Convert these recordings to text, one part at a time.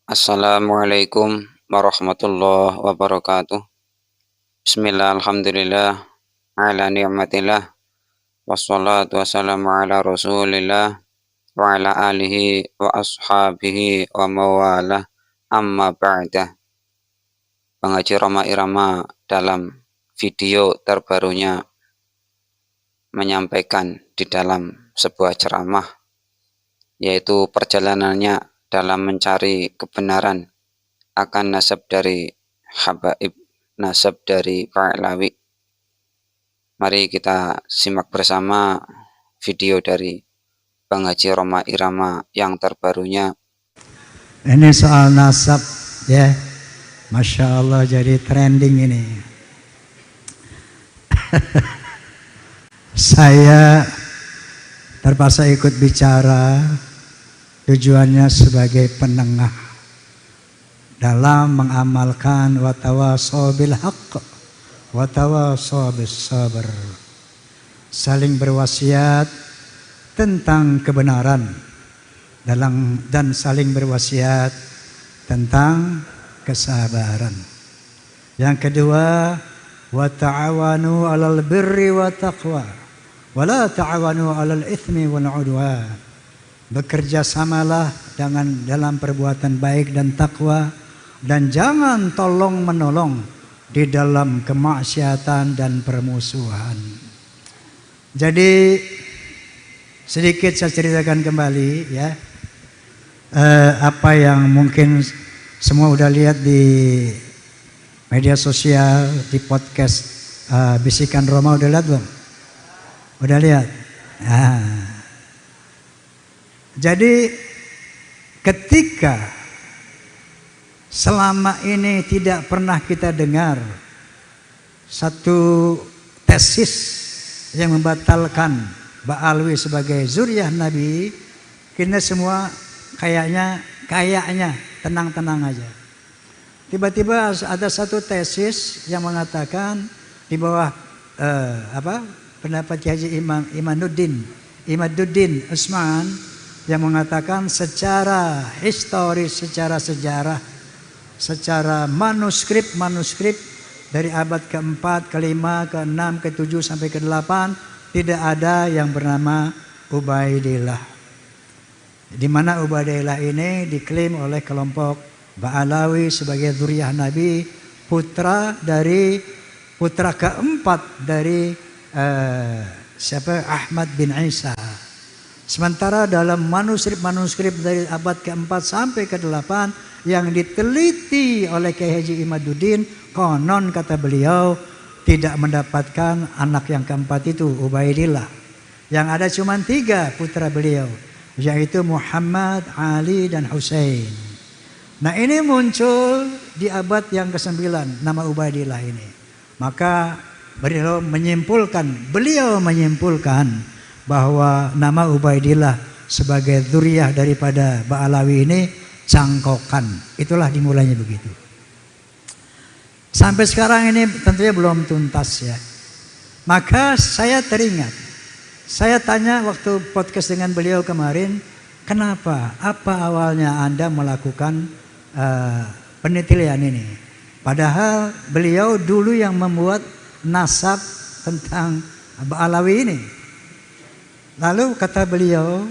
Assalamualaikum warahmatullahi wabarakatuh. Bismillah, alhamdulillah, ala ni'matillah, wassalatu wassalamu ala rasulillah, wa ala alihi wa ashabihi wa mawalah, amma ba'dah. Pengaji Roma Irama dalam video terbarunya menyampaikan di dalam sebuah ceramah, yaitu perjalanannya dalam mencari kebenaran akan nasab dari Habaib, nasab dari Ba'alawi. Mari kita simak bersama video dari Pengaji Roma Irama yang terbarunya. Ini soal nasab ya, Masya Allah jadi trending ini. Saya terpaksa ikut bicara, tujuannya sebagai penengah dalam mengamalkan watawasau bil haqq watawasau bis sabr, saling berwasiat tentang kebenaran dan saling berwasiat tentang kesabaran. Yang kedua, wa ta'awanu 'alal birri wa taqwa wa la ta'awanu 'alal itsmi wal 'udwan. Bekerja samalah dalam perbuatan baik dan takwa, dan jangan tolong menolong di dalam kemaksiatan dan permusuhan. Jadi sedikit saya ceritakan kembali ya, apa yang mungkin semua udah lihat di media sosial, di podcast Bisikan Roma. Udah lihat belum? Udah lihat? Jadi ketika selama ini tidak pernah kita dengar satu tesis yang membatalkan Ba'alawi sebagai zuriyah Nabi, kita semua kayaknya tenang-tenang aja. Tiba-tiba ada satu tesis yang mengatakan di bawah pendapat Haji Imaduddin Usman, yang mengatakan secara historis, secara sejarah, secara manuskrip dari abad ke-4, ke-5, ke-6, ke-7 sampai ke-8 tidak ada yang bernama Ubaidillah. Di mana Ubaidillah ini diklaim oleh kelompok Ba'alawi sebagai zuriyah Nabi, putra keempat dari Ahmad bin Isa. Sementara dalam manuskrip dari abad ke-4 sampai ke-8 yang diteliti oleh Kiai Haji Imaduddin, konon kata beliau tidak mendapatkan anak yang keempat itu, Ubaidillah. Yang ada cuma 3 putra beliau, yaitu Muhammad, Ali, dan Husain. Nah ini muncul di abad yang ke-9 nama Ubaidillah ini. Maka beliau menyimpulkan bahwa nama Ubaidillah sebagai dzurriyyah daripada Ba'alawi ini cangkokan. Itulah dimulainya begitu. Sampai sekarang ini tentunya belum tuntas ya. Maka saya teringat, saya tanya waktu podcast dengan beliau kemarin, kenapa? Apa awalnya Anda melakukan penelitian ini? Padahal beliau dulu yang membuat nasab tentang Ba'alawi ini. Lalu kata beliau,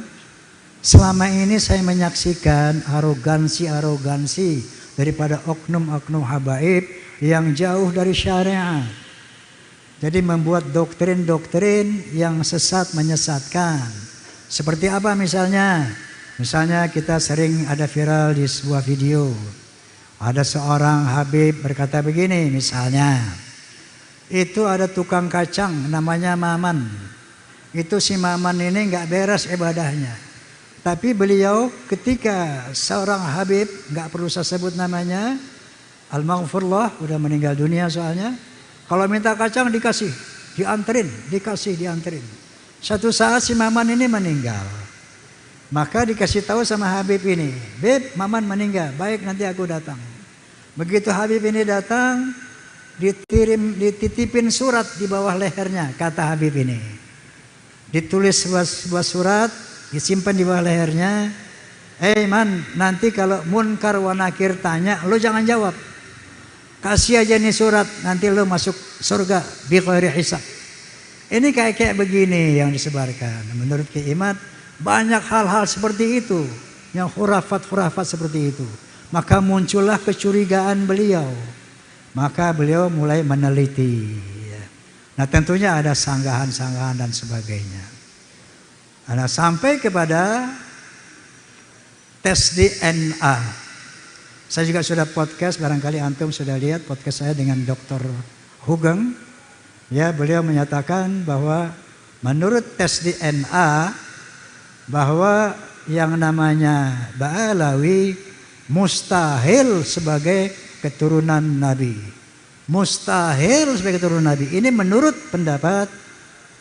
selama ini saya menyaksikan arogansi daripada oknum-oknum habaib yang jauh dari syariat. Jadi membuat doktrin-doktrin yang sesat, menyesatkan. Seperti apa misalnya? Misalnya kita sering ada viral di sebuah video. Ada seorang habib berkata begini misalnya. Itu ada tukang kacang namanya Maman. Itu si Maman ini nggak beres ibadahnya. Tapi beliau ketika seorang habib, nggak perlu saya sebut namanya, al-maghfurlah, udah meninggal dunia soalnya. Kalau minta kacang dikasih, dianterin. Satu saat si Maman ini meninggal. Maka dikasih tahu sama Habib ini, Beb, Maman meninggal, baik nanti aku datang. Begitu Habib ini datang, dititipin surat di bawah lehernya, kata Habib ini. Ditulis sebuah surat, disimpan di bawah lehernya. Man, nanti kalau munkar wa nakir tanya, lo jangan jawab. Kasih aja nih surat, nanti lo masuk surga bi ghairi hisab. Ini kayak begini yang disebarkan. Menurut Ki Imad, banyak hal-hal seperti itu, yang khurafat-khurafat seperti itu. Maka muncullah kecurigaan beliau. Maka beliau mulai meneliti. Nah tentunya ada sanggahan-sanggahan dan sebagainya. Nah, sampai kepada tes DNA. Saya juga sudah podcast, barangkali antum sudah lihat podcast saya dengan Dr. Hugeng. Ya, beliau menyatakan bahwa menurut tes DNA bahwa yang namanya Ba'alawi mustahil sebagai keturunan Nabi. Mustahil sebagai keturunan Nabi. Ini menurut pendapat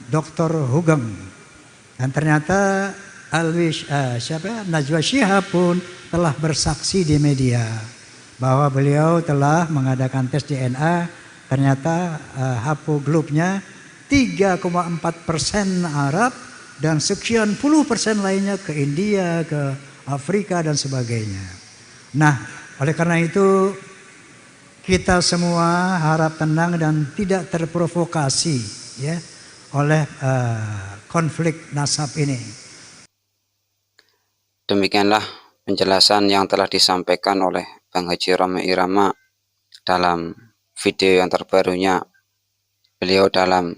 Dr. Hugeng. Dan ternyata Najwa Shihab pun telah bersaksi di media bahwa beliau telah mengadakan tes DNA. Ternyata haplogrup-nya 3,4% Arab dan sekian puluh persen lainnya ke India, ke Afrika dan sebagainya. Nah, oleh karena itu kita semua harap tenang dan tidak terprovokasi ya oleh konflik nasab ini. Demikianlah penjelasan yang telah disampaikan oleh Bang Haji Roma Irama dalam video yang terbarunya. Beliau dalam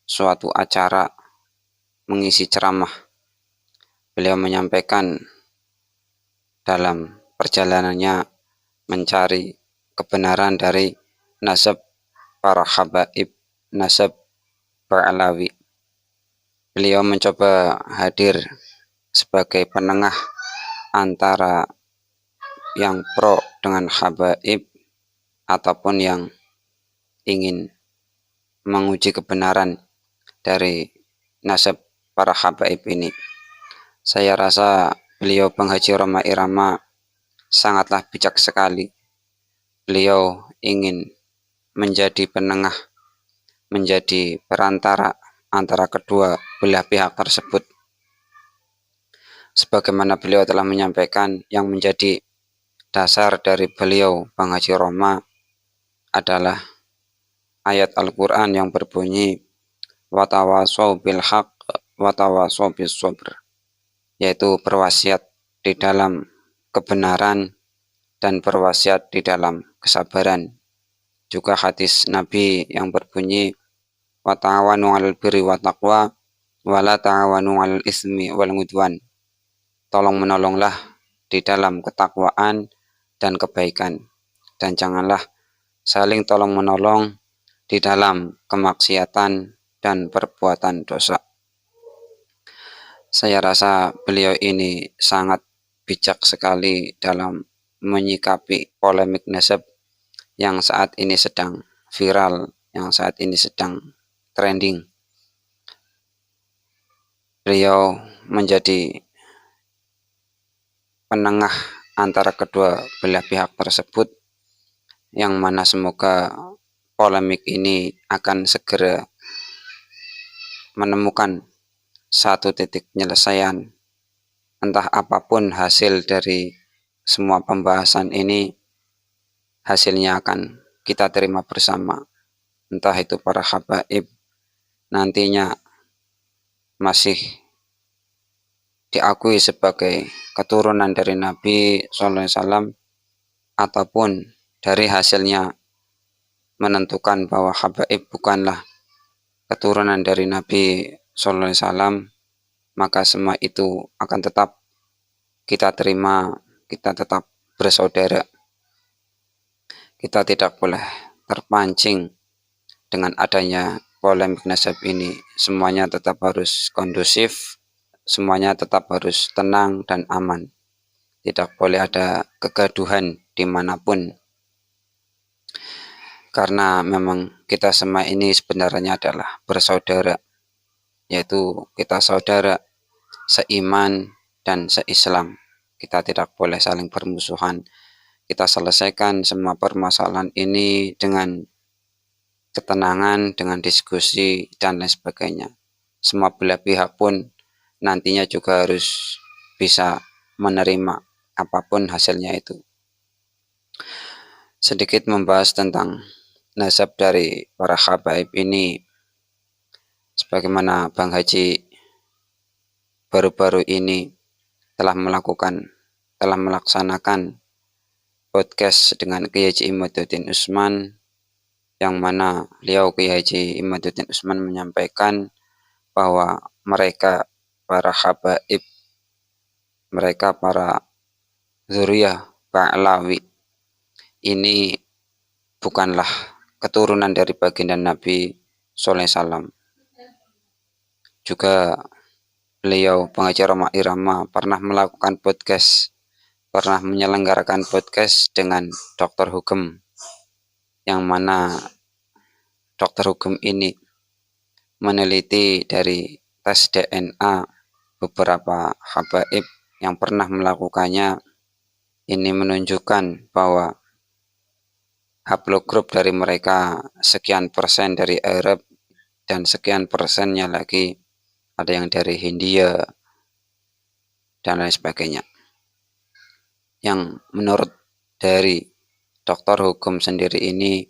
suatu acara mengisi ceramah. Beliau menyampaikan dalam perjalanannya mencari kebenaran dari nasab para habaib, nasab Ba'alawi. Beliau mencoba hadir sebagai penengah antara yang pro dengan habaib ataupun yang ingin menguji kebenaran dari nasab para habaib ini. Saya rasa beliau Bang Haji Roma Irama sangatlah bijak sekali. Beliau ingin menjadi penengah, menjadi perantara antara kedua belah pihak tersebut. Sebagaimana beliau telah menyampaikan, yang menjadi dasar dari beliau Bang Haji Roma adalah ayat Al-Quran yang berbunyi watawasau bil haq watawasau bis sabr, yaitu berwasiat di dalam kebenaran dan berwasiat di dalam kesabaran. Juga hadis Nabi yang berbunyi wa ta'awanu 'alal birri wat taqwa wa la ta'awanu 'alal ismi wal ngudwan. Tolong menolonglah di dalam ketakwaan dan kebaikan, dan janganlah saling tolong menolong di dalam kemaksiatan dan perbuatan dosa. Saya rasa beliau ini sangat bijak sekali dalam menyikapi polemik nasab yang saat ini sedang viral, yang saat ini sedang trending. Beliau menjadi penengah antara kedua belah pihak tersebut, yang mana semoga polemik ini akan segera menemukan satu titik penyelesaian. Entah apapun hasil dari semua pembahasan ini, hasilnya akan kita terima bersama. Entah itu para habaib nantinya masih diakui sebagai keturunan dari Nabi SAW, ataupun dari hasilnya menentukan bahwa habaib bukanlah keturunan dari Nabi SAW, maka semua itu akan tetap kita terima, kita tetap bersaudara. Kita tidak boleh terpancing dengan adanya polemik nasab ini. Semuanya tetap harus kondusif, semuanya tetap harus tenang dan aman. Tidak boleh ada kegaduhan dimanapun. Karena memang kita semua ini sebenarnya adalah bersaudara, yaitu kita saudara seiman dan seislam. Kita tidak boleh saling bermusuhan. Kita selesaikan semua permasalahan ini dengan ketenangan, dengan diskusi dan lain sebagainya. Semua belah pihak pun nantinya juga harus bisa menerima apapun hasilnya itu. Sedikit membahas tentang nasab dari para habaib ini, sebagaimana Bang Haji baru-baru ini telah melaksanakan podcast dengan Kiai Haji Imaduddin Usman, yang mana beliau Kiai Haji Imaduddin Usman menyampaikan bahwa mereka para habaib, mereka para zuriyah Ba'lawi ini bukanlah keturunan dari baginda Nabi sallallahu alaihi wasallam. Juga beliau pengajar Roma Irama pernah menyelenggarakan podcast dengan Dr. Hugem, yang mana Dr. Hugem ini meneliti dari tes DNA beberapa habaib yang pernah melakukannya. Ini menunjukkan bahwa haplogrup dari mereka sekian persen dari Arab dan sekian persennya lagi ada yang dari Hindia dan lain sebagainya. Yang menurut dari Dr. Hugem sendiri ini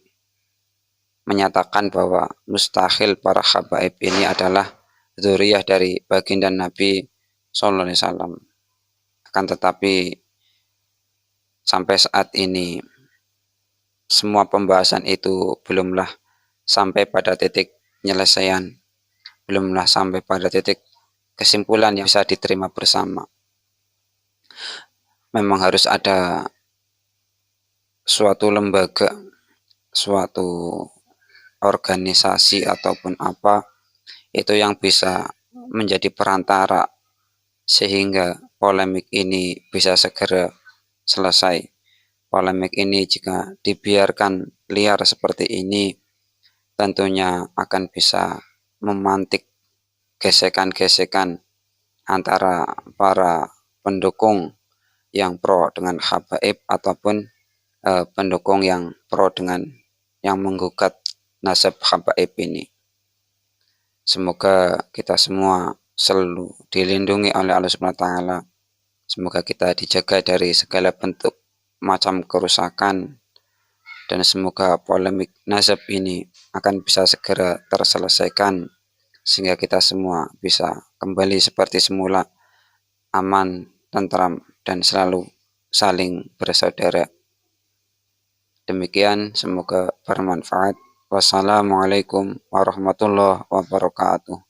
menyatakan bahwa mustahil para habaib ini adalah dzurriyyah dari baginda Nabi sallallahu alaihi wasallam. Akan tetapi sampai saat ini semua pembahasan itu belumlah sampai pada titik penyelesaian, belumlah sampai pada titik kesimpulan yang bisa diterima bersama. Memang harus ada suatu lembaga, suatu organisasi ataupun apa itu yang bisa menjadi perantara sehingga polemik ini bisa segera selesai. Polemik ini jika dibiarkan liar seperti ini tentunya akan bisa memantik gesekan-gesekan antara para pendukung yang pro dengan habaib ataupun pendukung yang pro dengan yang menggugat nasab habaib ini. Semoga kita semua selalu dilindungi oleh Allah Subhanahu wa taala. Semoga kita dijaga dari segala bentuk macam kerusakan, dan semoga polemik nasab ini akan bisa segera terselesaikan sehingga kita semua bisa kembali seperti semula, aman, tentram, dan selalu saling bersaudara. Demikian, semoga bermanfaat. Wassalamualaikum warahmatullahi wabarakatuh.